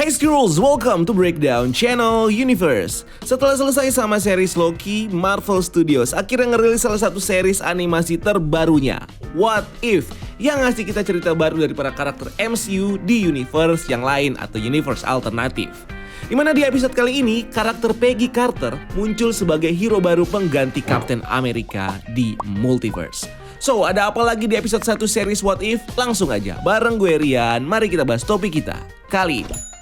Hey Squirrels, welcome to Breakdown Channel Universe. Setelah selesai sama series Loki, Marvel Studios akhirnya ngerilis salah satu series animasi terbarunya, What If, yang ngasih kita cerita baru dari para karakter MCU di universe yang lain atau universe alternatif. Dimana di episode kali ini, karakter Peggy Carter muncul sebagai hero baru pengganti Captain America di multiverse. So, ada apa lagi di episode 1 series What If? Langsung aja, bareng gue Rian, mari kita bahas topik kita kali ini.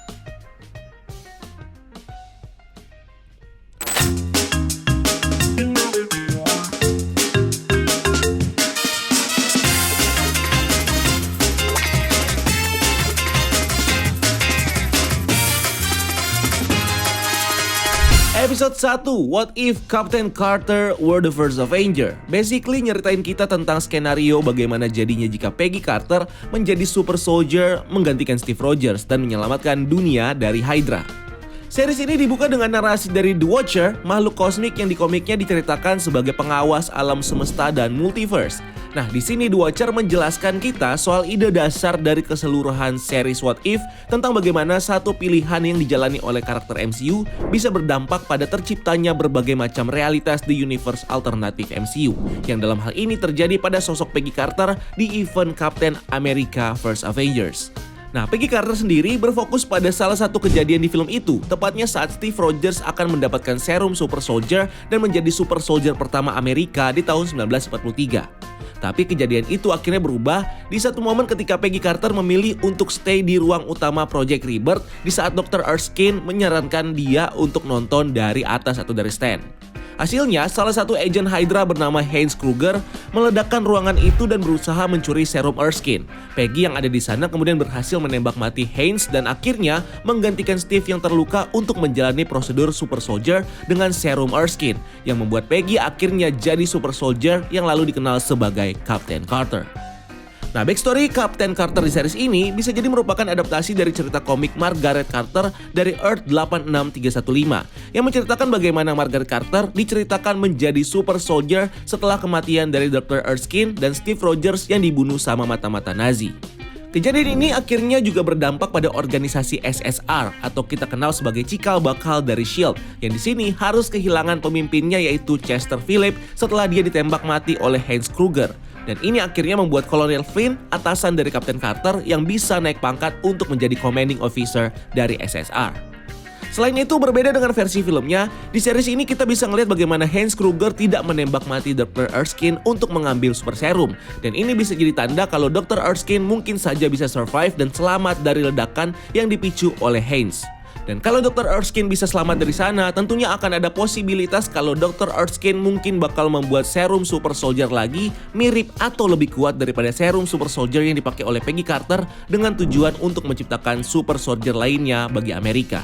Episode 1, What If Captain Carter were the first Avenger? Basically nyeritain kita tentang skenario bagaimana jadinya jika Peggy Carter menjadi super soldier menggantikan Steve Rogers dan menyelamatkan dunia dari Hydra. Series ini dibuka dengan narasi dari The Watcher, makhluk kosmik yang di komiknya diceritakan sebagai pengawas alam semesta dan multiverse. Nah, di sini The Watcher menjelaskan kita soal ide dasar dari keseluruhan series What If tentang bagaimana satu pilihan yang dijalani oleh karakter MCU bisa berdampak pada terciptanya berbagai macam realitas di universe alternatif MCU, yang dalam hal ini terjadi pada sosok Peggy Carter di event Captain America First Avengers. Nah, Peggy Carter sendiri berfokus pada salah satu kejadian di film itu, tepatnya saat Steve Rogers akan mendapatkan serum super soldier dan menjadi super soldier pertama Amerika di tahun 1943. Tapi kejadian itu akhirnya berubah di satu momen ketika Peggy Carter memilih untuk stay di ruang utama Project Rebirth di saat Dr. Erskine menyarankan dia untuk nonton dari atas atau dari stand. Hasilnya, salah satu agen Hydra bernama Hans Kruger meledakkan ruangan itu dan berusaha mencuri serum Erskine. Peggy yang ada di sana kemudian berhasil menembak mati Hans dan akhirnya menggantikan Steve yang terluka untuk menjalani prosedur super soldier dengan serum Erskine, yang membuat Peggy akhirnya jadi super soldier yang lalu dikenal sebagai Captain Carter. Nah, backstory Captain Carter di series ini bisa jadi merupakan adaptasi dari cerita komik Margaret Carter dari Earth 86315 yang menceritakan bagaimana Margaret Carter diceritakan menjadi super soldier setelah kematian dari Dr. Erskine dan Steve Rogers yang dibunuh sama mata-mata Nazi. Kejadian ini akhirnya juga berdampak pada organisasi SSR atau kita kenal sebagai cikal bakal dari S.H.I.E.L.D. yang di sini harus kehilangan pemimpinnya yaitu Chester Phillips setelah dia ditembak mati oleh Hans Kruger. Dan ini akhirnya membuat Kolonel Flynn, atasan dari Captain Carter, yang bisa naik pangkat untuk menjadi commanding officer dari SSR. Selain itu, berbeda dengan versi filmnya, di series ini kita bisa ngelihat bagaimana Hans Kruger tidak menembak mati Dr. Erskine untuk mengambil super serum. Dan ini bisa jadi tanda kalau Dr. Erskine mungkin saja bisa survive dan selamat dari ledakan yang dipicu oleh Hans. Dan kalau Dr. Erskine bisa selamat dari sana, tentunya akan ada posibilitas kalau Dr. Erskine mungkin bakal membuat serum super soldier lagi mirip atau lebih kuat daripada serum super soldier yang dipakai oleh Peggy Carter dengan tujuan untuk menciptakan super soldier lainnya bagi Amerika.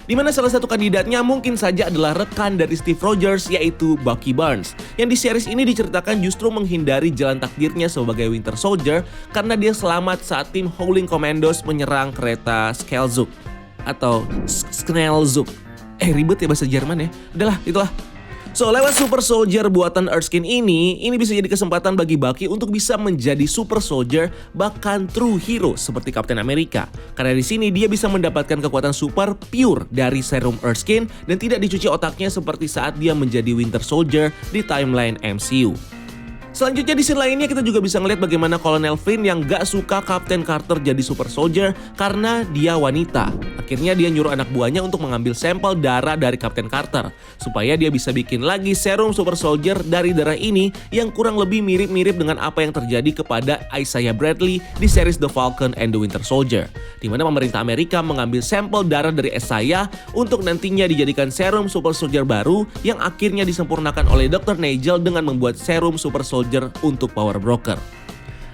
Di mana salah satu kandidatnya mungkin saja adalah rekan dari Steve Rogers yaitu Bucky Barnes, yang di series ini diceritakan justru menghindari jalan takdirnya sebagai Winter Soldier karena dia selamat saat tim Howling Commandos menyerang kereta Skelzug atau Sknelzug. Ribet ya bahasa Jerman ya. Udahlah, itulah. So, lewat super soldier buatan Erskine ini bisa jadi kesempatan bagi Bucky untuk bisa menjadi super soldier, bahkan true hero seperti Captain America. Karena di sini dia bisa mendapatkan kekuatan super pure dari serum Erskine dan tidak dicuci otaknya seperti saat dia menjadi Winter Soldier di timeline MCU. Selanjutnya di scene lainnya kita juga bisa ngeliat bagaimana Kolonel Flynn yang gak suka Captain Carter jadi super soldier karena dia wanita. Akhirnya dia nyuruh anak buahnya untuk mengambil sampel darah dari Captain Carter supaya dia bisa bikin lagi serum super soldier dari darah ini yang kurang lebih mirip-mirip dengan apa yang terjadi kepada Isaiah Bradley di series The Falcon and the Winter Soldier, di mana pemerintah Amerika mengambil sampel darah dari Isaiah untuk nantinya dijadikan serum super soldier baru yang akhirnya disempurnakan oleh Dr. Nigel dengan membuat serum super soldier untuk Power Broker.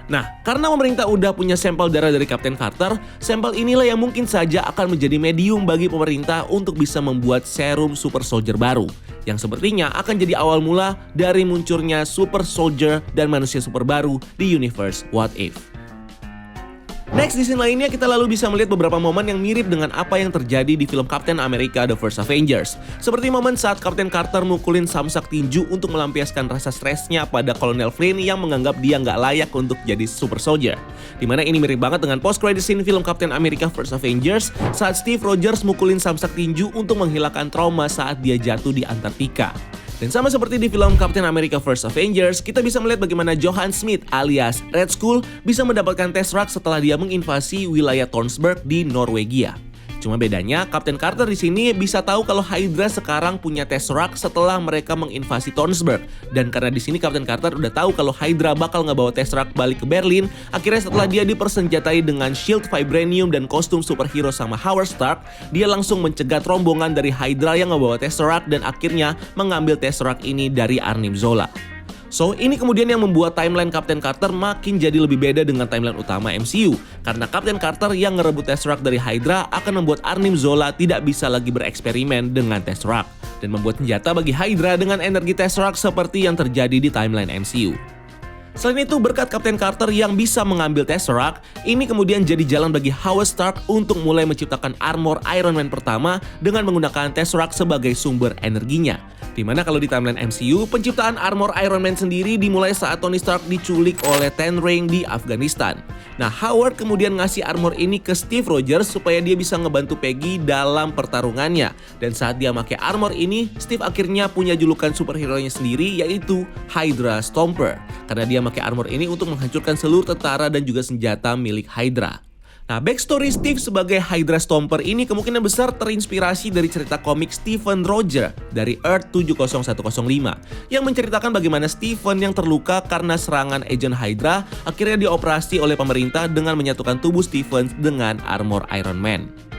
Nah, karena pemerintah udah punya sampel darah dari Captain Carter, sampel inilah yang mungkin saja akan menjadi medium bagi pemerintah untuk bisa membuat serum super soldier baru, yang sepertinya akan jadi awal mula dari munculnya super soldier dan manusia super baru di universe What If. Next, di scene lainnya kita lalu bisa melihat beberapa momen yang mirip dengan apa yang terjadi di film Captain America The First Avengers. Seperti momen saat Captain Carter mukulin samsak tinju untuk melampiaskan rasa stresnya pada Colonel Flynn yang menganggap dia nggak layak untuk jadi super soldier. Dimana ini mirip banget dengan post-credit scene film Captain America First Avengers saat Steve Rogers mukulin samsak tinju untuk menghilangkan trauma saat dia jatuh di Antartika. Dan sama seperti di film Captain America First Avengers, kita bisa melihat bagaimana Johann Smith alias Red Skull bisa mendapatkan Tesseract setelah dia menginvasi wilayah Thornsburg di Norwegia. Cuma bedanya, Captain Carter di sini bisa tahu kalau Hydra sekarang punya Tesseract setelah mereka menginvasi Thornsburg. Dan karena di sini Captain Carter udah tahu kalau Hydra bakal ngebawa Tesseract balik ke Berlin, akhirnya setelah dia dipersenjatai dengan shield vibranium dan kostum superhero sama Howard Stark, dia langsung mencegat rombongan dari Hydra yang ngebawa Tesseract dan akhirnya mengambil Tesseract ini dari Arnim Zola. So, ini kemudian yang membuat timeline Captain Carter makin jadi lebih beda dengan timeline utama MCU. Karena Captain Carter yang ngerebut Tesseract dari Hydra akan membuat Arnim Zola tidak bisa lagi bereksperimen dengan Tesseract. Dan membuat senjata bagi Hydra dengan energi Tesseract seperti yang terjadi di timeline MCU. Selain itu, berkat Captain Carter yang bisa mengambil Tesseract, ini kemudian jadi jalan bagi Howard Stark untuk mulai menciptakan armor Iron Man pertama dengan menggunakan Tesseract sebagai sumber energinya. Dimana kalau di timeline MCU, penciptaan armor Iron Man sendiri dimulai saat Tony Stark diculik oleh Ten Ring di Afghanistan. Nah, Howard kemudian ngasih armor ini ke Steve Rogers supaya dia bisa ngebantu Peggy dalam pertarungannya. Dan saat dia pakai armor ini, Steve akhirnya punya julukan superhero-nya sendiri yaitu Hydra Stomper. Karena dia pakai armor ini untuk menghancurkan seluruh tentara dan juga senjata milik Hydra. Nah, backstory Steve sebagai Hydra Stomper ini kemungkinan besar terinspirasi dari cerita komik Stephen Roger dari Earth 70105 yang menceritakan bagaimana Stephen yang terluka karena serangan agen Hydra akhirnya dioperasi oleh pemerintah dengan menyatukan tubuh Stephen dengan armor Iron Man.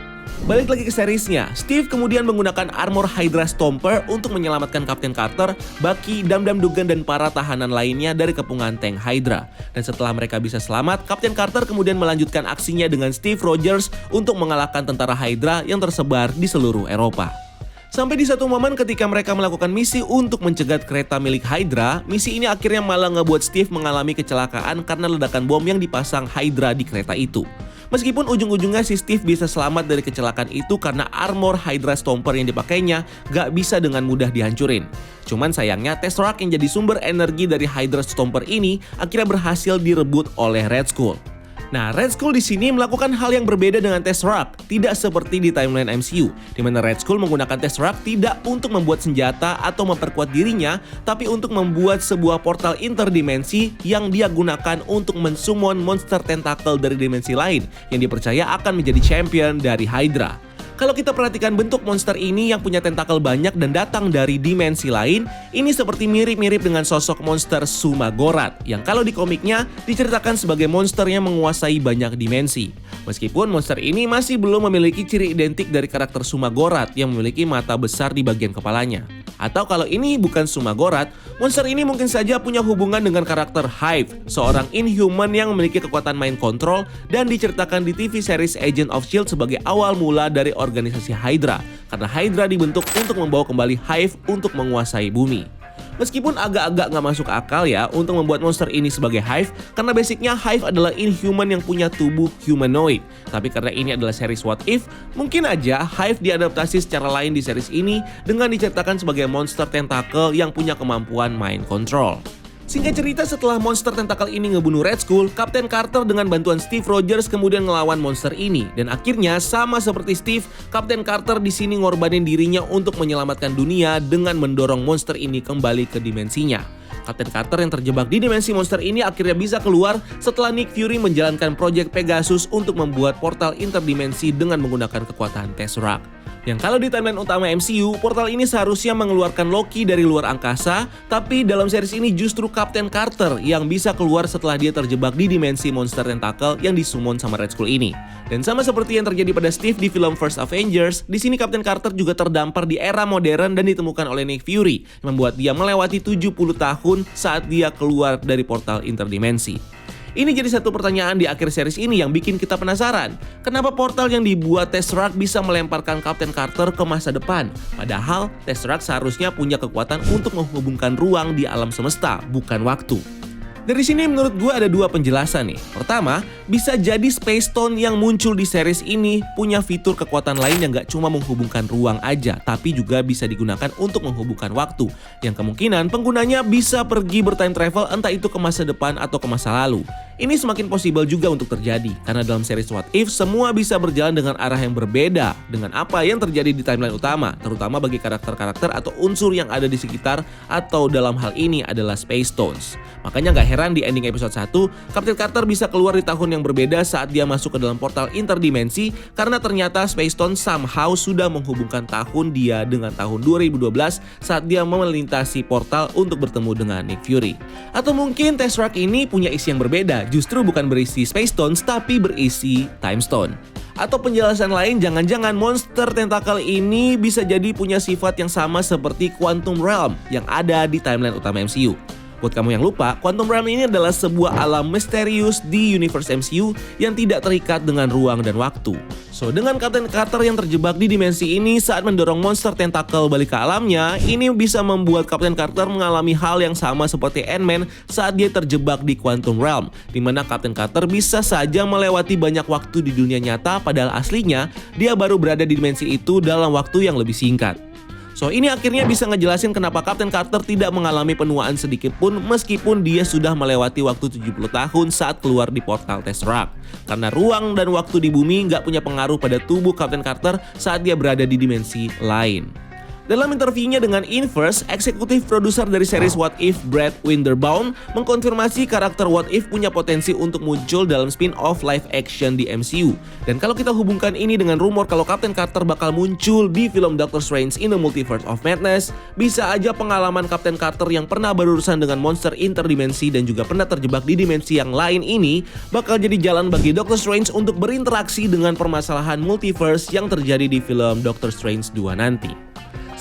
Balik lagi ke seriesnya, Steve kemudian menggunakan armor Hydra Stomper untuk menyelamatkan Captain Carter, Bucky, Dam-Dam Dugan, dan para tahanan lainnya dari kepungan tank Hydra. Dan setelah mereka bisa selamat, Captain Carter kemudian melanjutkan aksinya dengan Steve Rogers untuk mengalahkan tentara Hydra yang tersebar di seluruh Eropa. Sampai di satu momen ketika mereka melakukan misi untuk mencegat kereta milik Hydra, misi ini akhirnya malah ngebuat Steve mengalami kecelakaan karena ledakan bom yang dipasang Hydra di kereta itu. Meskipun ujung-ujungnya si Steve bisa selamat dari kecelakaan itu karena armor Hydra Stomper yang dipakainya gak bisa dengan mudah dihancurin. Cuman sayangnya Tesseract yang jadi sumber energi dari Hydra Stomper ini akhirnya berhasil direbut oleh Red Skull. Nah, Red Skull di sini melakukan hal yang berbeda dengan Tesseract, tidak seperti di timeline MCU, di mana Red Skull menggunakan Tesseract tidak untuk membuat senjata atau memperkuat dirinya, tapi untuk membuat sebuah portal interdimensi yang dia gunakan untuk mensummon monster tentakel dari dimensi lain yang dipercaya akan menjadi champion dari Hydra. Kalau kita perhatikan bentuk monster ini yang punya tentakel banyak dan datang dari dimensi lain, ini seperti mirip-mirip dengan sosok monster Sumagorat, yang kalau di komiknya diceritakan sebagai monster yang menguasai banyak dimensi. Meskipun monster ini masih belum memiliki ciri identik dari karakter Sumagorat yang memiliki mata besar di bagian kepalanya. Atau kalau ini bukan Sumagorat, monster ini mungkin saja punya hubungan dengan karakter Hive, seorang Inhuman yang memiliki kekuatan mind control dan diceritakan di TV series Agent of S.H.I.E.L.D. sebagai awal mula dari organisasi Hydra, karena Hydra dibentuk untuk membawa kembali Hive untuk menguasai bumi. Meskipun agak-agak nggak masuk akal ya untuk membuat monster ini sebagai Hive, karena basicnya Hive adalah Inhuman yang punya tubuh humanoid. Tapi karena ini adalah series What If, mungkin aja Hive diadaptasi secara lain di series ini dengan diceritakan sebagai monster tentakel yang punya kemampuan mind control. Singkat cerita, setelah monster tentakel ini ngebunuh Red Skull, Captain Carter dengan bantuan Steve Rogers kemudian ngelawan monster ini. Dan akhirnya sama seperti Steve, Captain Carter di sini ngorbanin dirinya untuk menyelamatkan dunia dengan mendorong monster ini kembali ke dimensinya. Captain Carter yang terjebak di dimensi monster ini akhirnya bisa keluar setelah Nick Fury menjalankan proyek Pegasus untuk membuat portal interdimensi dengan menggunakan kekuatan Tesseract. Yang kalau di timeline utama MCU, portal ini seharusnya mengeluarkan Loki dari luar angkasa, tapi dalam series ini justru Captain Carter yang bisa keluar setelah dia terjebak di dimensi monster tentakel yang disummon sama Red Skull ini. Dan sama seperti yang terjadi pada Steve di film First Avengers, di sini Captain Carter juga terdampar di era modern dan ditemukan oleh Nick Fury, yang membuat dia melewati 70 tahun saat dia keluar dari portal interdimensi. Ini jadi satu pertanyaan di akhir series ini yang bikin kita penasaran. Kenapa portal yang dibuat Tesseract bisa melemparkan Captain Carter ke masa depan? Padahal Tesseract seharusnya punya kekuatan untuk menghubungkan ruang di alam semesta, bukan waktu. Dari sini menurut gue ada dua penjelasan nih. Pertama, bisa jadi Space Stone yang muncul di series ini punya fitur kekuatan lain yang gak cuma menghubungkan ruang aja, tapi juga bisa digunakan untuk menghubungkan waktu. Yang kemungkinan penggunanya bisa pergi bertime travel entah itu ke masa depan atau ke masa lalu. Ini semakin possible juga untuk terjadi, karena dalam series What If semua bisa berjalan dengan arah yang berbeda dengan apa yang terjadi di timeline utama, terutama bagi karakter-karakter atau unsur yang ada di sekitar atau dalam hal ini adalah Space Stones. Makanya gak heran di ending episode 1, Captain Carter bisa keluar di tahun yang berbeda saat dia masuk ke dalam portal interdimensi karena ternyata Space Stone somehow sudah menghubungkan tahun dia dengan tahun 2012 saat dia melintasi portal untuk bertemu dengan Nick Fury. Atau mungkin Tesseract ini punya isi yang berbeda, justru bukan berisi Space Stones tapi berisi Time Stone. Atau penjelasan lain, jangan-jangan monster tentakel ini bisa jadi punya sifat yang sama seperti Quantum Realm yang ada di timeline utama MCU. Buat kamu yang lupa, Quantum Realm ini adalah sebuah alam misterius di universe MCU yang tidak terikat dengan ruang dan waktu. So, dengan Captain Carter yang terjebak di dimensi ini saat mendorong monster tentakel balik ke alamnya, ini bisa membuat Captain Carter mengalami hal yang sama seperti Ant-Man saat dia terjebak di Quantum Realm, di mana Captain Carter bisa saja melewati banyak waktu di dunia nyata padahal aslinya dia baru berada di dimensi itu dalam waktu yang lebih singkat. So, ini akhirnya bisa ngejelasin kenapa Captain Carter tidak mengalami penuaan sedikit pun meskipun dia sudah melewati waktu 70 tahun saat keluar di portal Tesseract. Karena ruang dan waktu di bumi nggak punya pengaruh pada tubuh Captain Carter saat dia berada di dimensi lain. Dalam interviewnya dengan Inverse, eksekutif produser dari series What If, Brad Winderbaum, mengkonfirmasi karakter What If punya potensi untuk muncul dalam spin-off live action di MCU. Dan kalau kita hubungkan ini dengan rumor kalau Captain Carter bakal muncul di film Doctor Strange in the Multiverse of Madness, bisa aja pengalaman Captain Carter yang pernah berurusan dengan monster interdimensi dan juga pernah terjebak di dimensi yang lain ini bakal jadi jalan bagi Doctor Strange untuk berinteraksi dengan permasalahan multiverse yang terjadi di film Doctor Strange 2 nanti.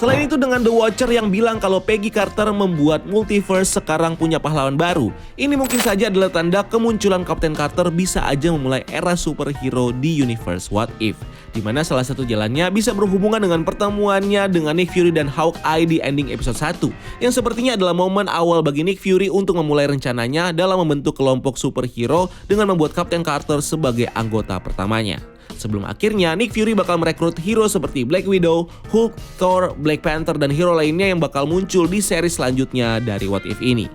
Selain itu, dengan The Watcher yang bilang kalau Peggy Carter membuat multiverse sekarang punya pahlawan baru, ini mungkin saja adalah tanda kemunculan Captain Carter bisa aja memulai era superhero di universe What If, dimana salah satu jalannya bisa berhubungan dengan pertemuannya dengan Nick Fury dan Hawkeye di ending episode 1, yang sepertinya adalah momen awal bagi Nick Fury untuk memulai rencananya dalam membentuk kelompok superhero dengan membuat Captain Carter sebagai anggota pertamanya. Sebelum akhirnya Nick Fury bakal merekrut hero seperti Black Widow, Hulk, Thor, Black Panther, dan hero lainnya yang bakal muncul di seri selanjutnya dari What If ini.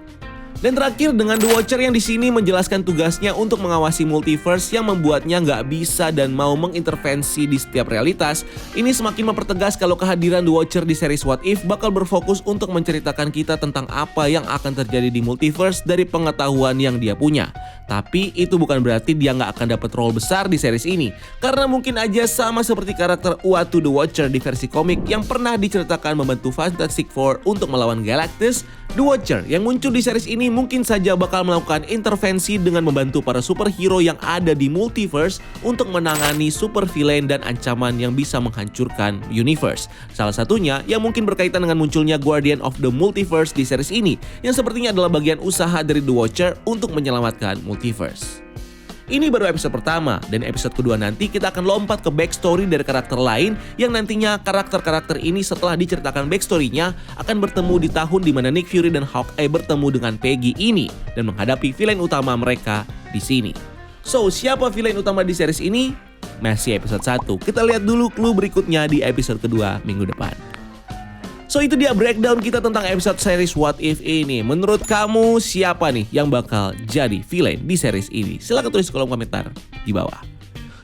Dan terakhir dengan The Watcher yang di sini menjelaskan tugasnya untuk mengawasi multiverse yang membuatnya nggak bisa dan mau mengintervensi di setiap realitas. Ini semakin mempertegas kalau kehadiran The Watcher di series What If bakal berfokus untuk menceritakan kita tentang apa yang akan terjadi di multiverse dari pengetahuan yang dia punya. Tapi itu bukan berarti dia nggak akan dapat role besar di series ini, karena mungkin aja sama seperti karakter Uatu The Watcher di versi komik yang pernah diceritakan membantu Fantastic Four untuk melawan Galactus. The Watcher yang muncul di series ini mungkin saja bakal melakukan intervensi dengan membantu para superhero yang ada di multiverse untuk menangani super villain dan ancaman yang bisa menghancurkan universe. Salah satunya yang mungkin berkaitan dengan munculnya Guardian of the Multiverse di series ini, yang sepertinya adalah bagian usaha dari The Watcher untuk menyelamatkan multiverse. Ini baru episode pertama, dan episode kedua nanti kita akan lompat ke backstory dari karakter lain yang nantinya karakter-karakter ini setelah diceritakan backstory-nya akan bertemu di tahun di mana Nick Fury dan Hawkeye bertemu dengan Peggy ini dan menghadapi villain utama mereka di sini. So, siapa villain utama di series ini? Masih episode 1. Kita lihat dulu clue berikutnya di episode kedua minggu depan. So, itu dia breakdown kita tentang episode series What If ini. Menurut kamu siapa nih yang bakal jadi villain di series ini? Silahkan tulis di kolom komentar di bawah.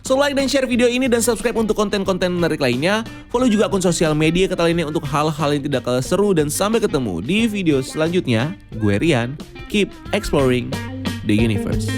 So, like dan share video ini dan subscribe untuk konten-konten menarik lainnya. Follow juga akun sosial media kita lainnya untuk hal-hal yang tidak kalah seru. Dan sampai ketemu di video selanjutnya. Gue Rian, keep exploring the universe.